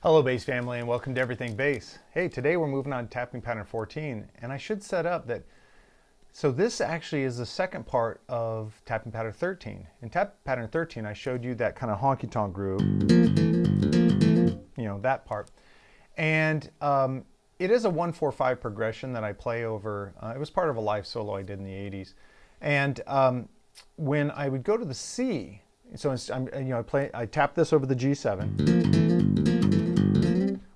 Hello bass family and welcome to Everything Bass. Hey, today we're moving on to tapping pattern 14 and I should set up that, so this actually is the second part of tapping pattern 13. In tapping pattern 13 I showed you that kind of honky tonk groove, that part. And it is a 1-4-5 progression that I play over, it was part of a live solo I did in the 80s. And when I would go to the C, so I tap this over the G7.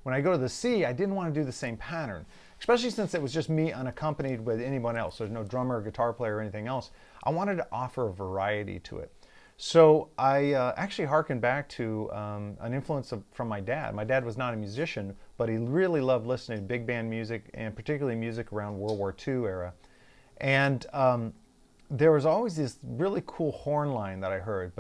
When I go to the C, I didn't want to do the same pattern, especially since it was just me unaccompanied with anyone else. There's no drummer or guitar player or anything else. I wanted to offer a variety to it. So I actually harkened back to an influence from my dad. My dad was not a musician, but he really loved listening to big band music, and particularly music around World War II era. And there was always this really cool horn line that I heard.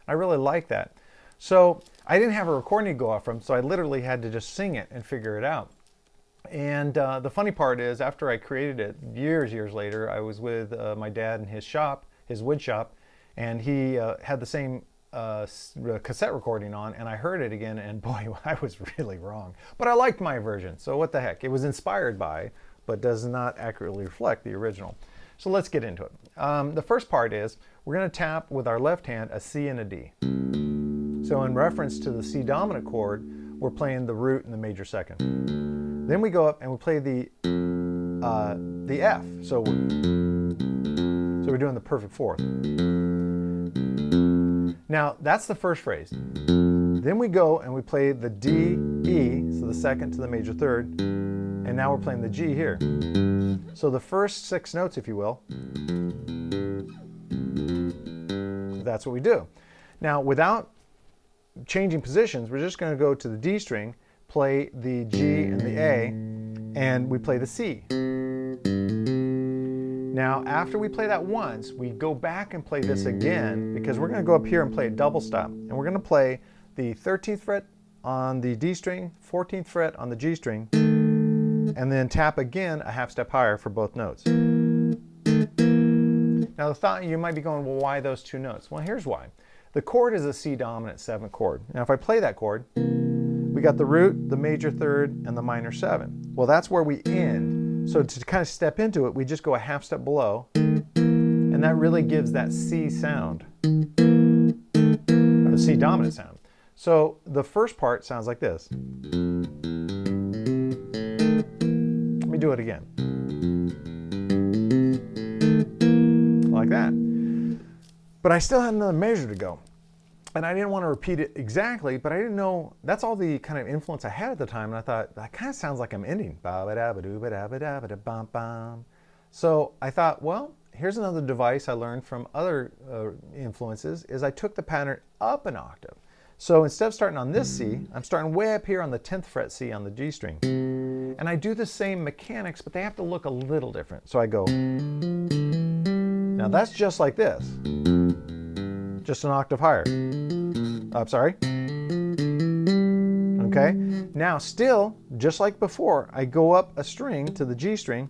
I really liked that. So I didn't have a recording to go off from, so I literally had to just sing it and figure it out. And the funny part is, after I created it, years later, I was with my dad in his shop, his wood shop, and he had the same cassette recording on, and I heard it again, and boy, I was really wrong. But I liked my version, so what the heck. It was inspired by, but does not accurately reflect the original. So let's get into it. The first part is, we're going to tap with our left hand a C and a D. So in reference to the C dominant chord, we're playing the root in the major second. Then we go up and we play the F. So we're doing the perfect fourth. Now that's the first phrase. Then we go and we play the D, E, so the second to the major third, and now we're playing the G here. So the first 6 notes, if you will, that's what we do. Now without changing positions, we're just going to go to the D string, play the G and the A, and we play the C. Now after we play that once, we go back and play this again, because we're going to go up here and play a double stop, and we're going to play the 13th fret on the D string, 14th fret on the G string, and then tap again a half step higher for both notes. Now the thought, you might be going, well, why those 2 notes? Well, here's why. The chord is a C dominant 7 chord. Now if I play that chord, we got the root, the major third, and the minor 7. Well, that's where we end. So to kind of step into it, we just go a half step below, and that really gives that C sound, or the C dominant sound. So the first part sounds like this. Let me do it again. Like that. But I still had another measure to go. And I didn't want to repeat it exactly, but I didn't know, that's all the kind of influence I had at the time, and I thought, that kind of sounds like I'm ending. So I thought, well, here's another device I learned from other influences, is I took the pattern up an octave. So instead of starting on this C, I'm starting way up here on the 10th fret C on the G string. And I do the same mechanics, but they have to look a little different. So I go, now that's just like this. Just an octave higher. Sorry. Okay. Now still, just like before, I go up a string to the G string.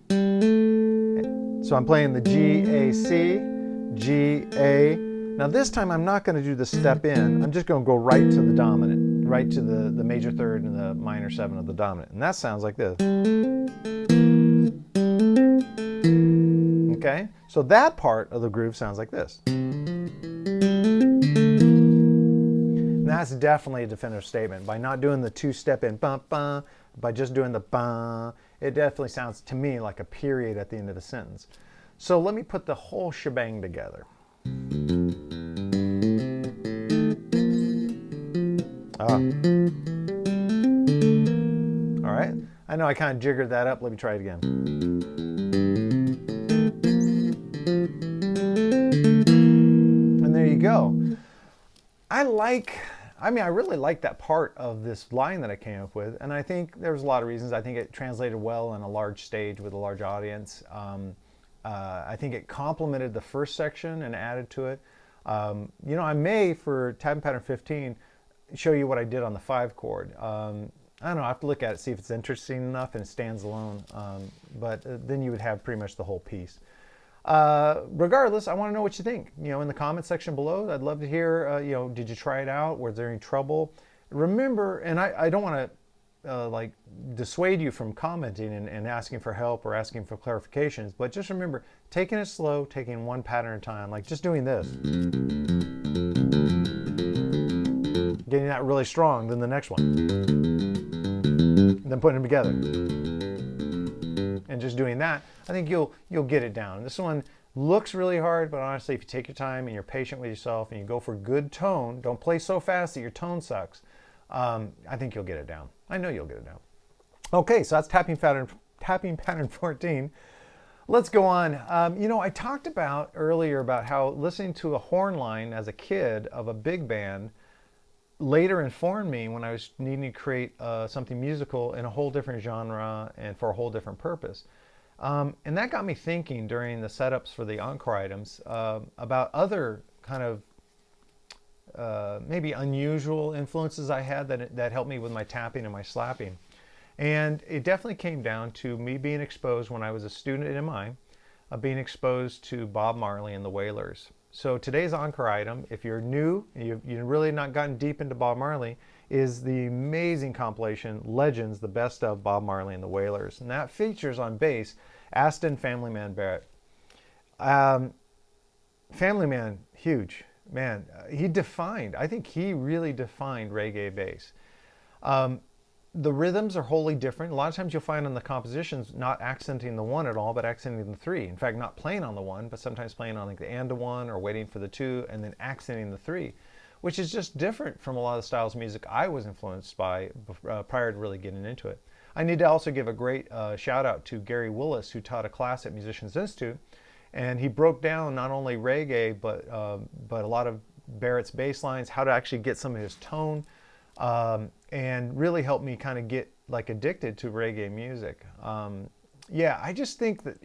So I'm playing the G, A, C, G, A. Now this time I'm not going to do the step in. I'm just going to go right to the dominant, right to the major third and the minor 7 of the dominant. And that sounds like this. Okay. So that part of the groove sounds like this. That's definitely a definitive statement. By not doing the 2-step in, bum, bum, by just doing the bum, it definitely sounds to me like a period at the end of the sentence. So let me put the whole shebang together. All right. I know I kind of jiggered that up. Let me try it again. And there you go. I really like that part of this line that I came up with, and I think there was a lot of reasons. I think it translated well on a large stage with a large audience. I think it complemented the first section and added to it. I may, for tapping pattern 15, show you what I did on the 5 chord. I don't know, I have to look at it, see if it's interesting enough and it stands alone, but then you would have pretty much the whole piece. Regardless, I want to know what you think. In the comment section below, I'd love to hear, did you try it out? Was there any trouble? Remember, and I don't want to like dissuade you from commenting and asking for help or asking for clarifications, but just remember, taking it slow, taking one pattern at a time, like just doing this. Getting that really strong, then the next one. Then putting them together. And just doing that, I think you'll get it down. This one looks really hard, but honestly, if you take your time and you're patient with yourself and you go for good tone, don't play so fast that your tone sucks, I think you'll get it down. I know you'll get it down. Okay, so that's tapping pattern 14. Let's go on. I talked about earlier about how listening to a horn line as a kid of a big band later informed me when I was needing to create something musical in a whole different genre and for a whole different purpose. And that got me thinking during the setups for the Encore items about other kind of maybe unusual influences I had that helped me with my tapping and my slapping. And it definitely came down to me being exposed when I was a student at MI, being exposed to Bob Marley and the Wailers. So today's Encore item, if you're new, you've really not gotten deep into Bob Marley, is the amazing compilation Legends, the best of Bob Marley and the Wailers. And that features on bass Aston Family Man Barrett. Family Man, huge. Man, I think he really defined reggae bass. The rhythms are wholly different. A lot of times you'll find on the compositions not accenting the one at all, but accenting the three. In fact, not playing on the one, but sometimes playing on like the and a one or waiting for the two and then accenting the three, which is just different from a lot of the styles of music I was influenced by prior to really getting into it. I need to also give a great shout out to Gary Willis, who taught a class at Musicians Institute, and he broke down not only reggae but a lot of Barrett's bass lines, how to actually get some of his tone. And really helped me kind of get like addicted to reggae music. Yeah, I just think that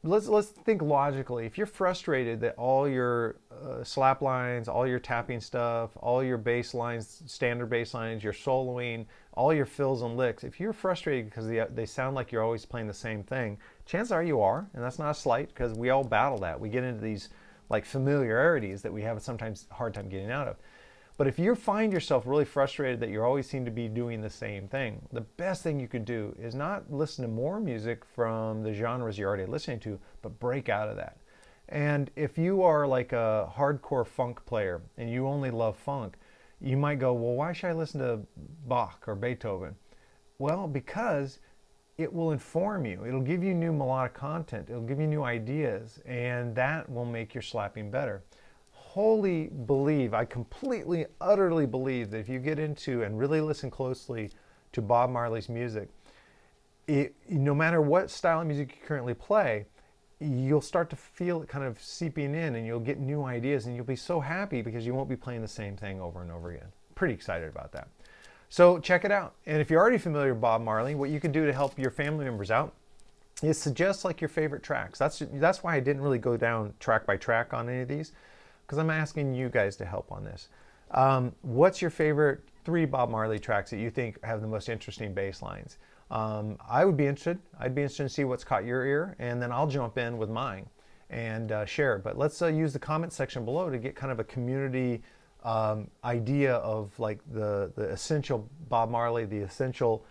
let's think logically. If you're frustrated that all your slap lines, all your tapping stuff, all your bass lines, standard bass lines, your soloing, all your fills and licks, if you're frustrated because they sound like you're always playing the same thing, chances are you are, and that's not a slight because we all battle that. We get into these like familiarities that we have sometimes a hard time getting out of. But if you find yourself really frustrated that you always seem to be doing the same thing, the best thing you could do is not listen to more music from the genres you're already listening to, but break out of that. And if you are like a hardcore funk player and you only love funk, you might go, well, why should I listen to Bach or Beethoven? Well, because it will inform you. It'll give you new melodic content. It'll give you new ideas, and that will make your slapping better. I completely, utterly believe that if you get into and really listen closely to Bob Marley's music, no matter what style of music you currently play, you'll start to feel it kind of seeping in and you'll get new ideas and you'll be so happy because you won't be playing the same thing over and over again. Pretty excited about that. So check it out. And if you're already familiar with Bob Marley, what you can do to help your family members out is suggest like your favorite tracks. That's why I didn't really go down track by track on any of these, because I'm asking you guys to help on this. What's your favorite 3 Bob Marley tracks that you think have the most interesting bass lines? I would be interested. I'd be interested to see what's caught your ear, and then I'll jump in with mine and share. But let's use the comment section below to get kind of a community idea of like the essential Bob Marley, the essential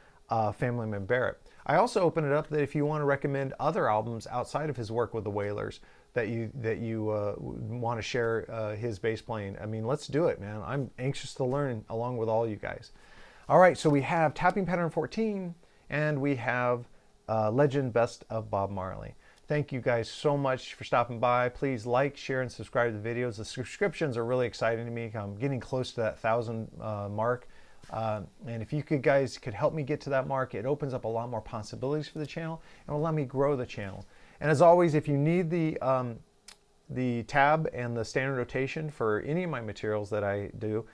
Family Man Barrett. I also open it up that if you want to recommend other albums outside of his work with the Wailers, that you want to share his bass playing. I mean, let's do it, man. I'm anxious to learn along with all you guys. All right, so we have Tapping Pattern 14, and we have Legend Best of Bob Marley. Thank you guys so much for stopping by. Please like, share, and subscribe to the videos. The subscriptions are really exciting to me. I'm getting close to that 1,000 mark. And if you guys could help me get to that mark, it opens up a lot more possibilities for the channel and will allow me grow the channel. And as always, if you need the tab and the standard rotation for any of my materials that I do,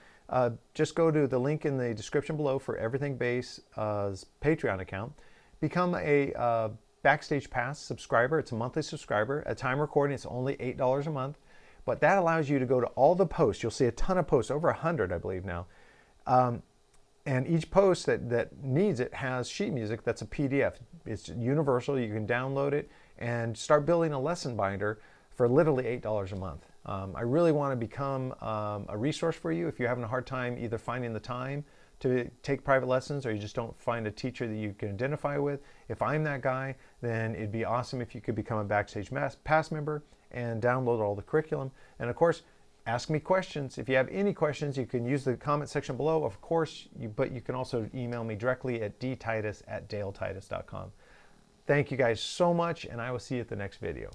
just go to the link in the description below for Everything Bass Patreon account. Become a Backstage Pass subscriber. It's a monthly subscriber. At time recording, it's only $8 a month. But that allows you to go to all the posts. You'll see a ton of posts, over 100, I believe now. And each post that needs it has sheet music that's a PDF. It's universal. You can download it and start building a lesson binder for literally $8 a month. I really want to become a resource for you if you're having a hard time either finding the time to take private lessons or you just don't find a teacher that you can identify with. If I'm that guy, then it'd be awesome if you could become a Backstage Pass member and download all the curriculum. And of course, ask me questions. If you have any questions, you can use the comment section below, of course, but you can also email me directly at dtitus@daletitus.com. Thank you guys so much, and I will see you at the next video.